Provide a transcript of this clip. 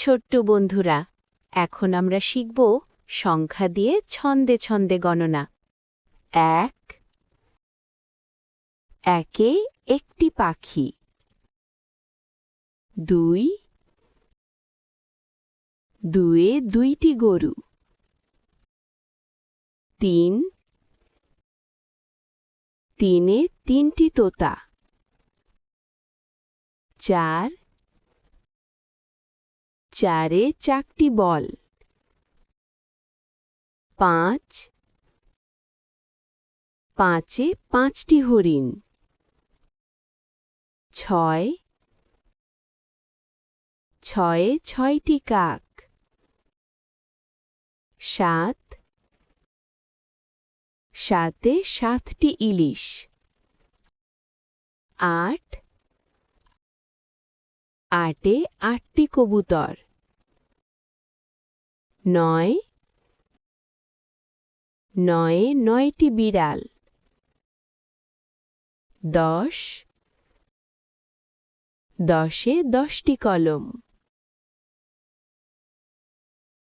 ছোট্ট বন্ধুরা, এখন আমরা শিখব সংখ্যা দিয়ে ছন্দে ছন্দে গণনা। ১ একে একটি পাখি। ২ দুয়ে দুইটি গরু। ৩ তিনে তিনটি তোতা। ৪ চারে চারটি বল। ৫ পাঁচে পাঁচটি হরিণ। ৬ ছয়ে ছয়টি কাক। ৭ সাতে সাতটি ইলিশ। ৮ আটে আটটি কবুতর। ৯ নয়ে নয়টি বিড়াল। ১০ দশে ১০টি কলম।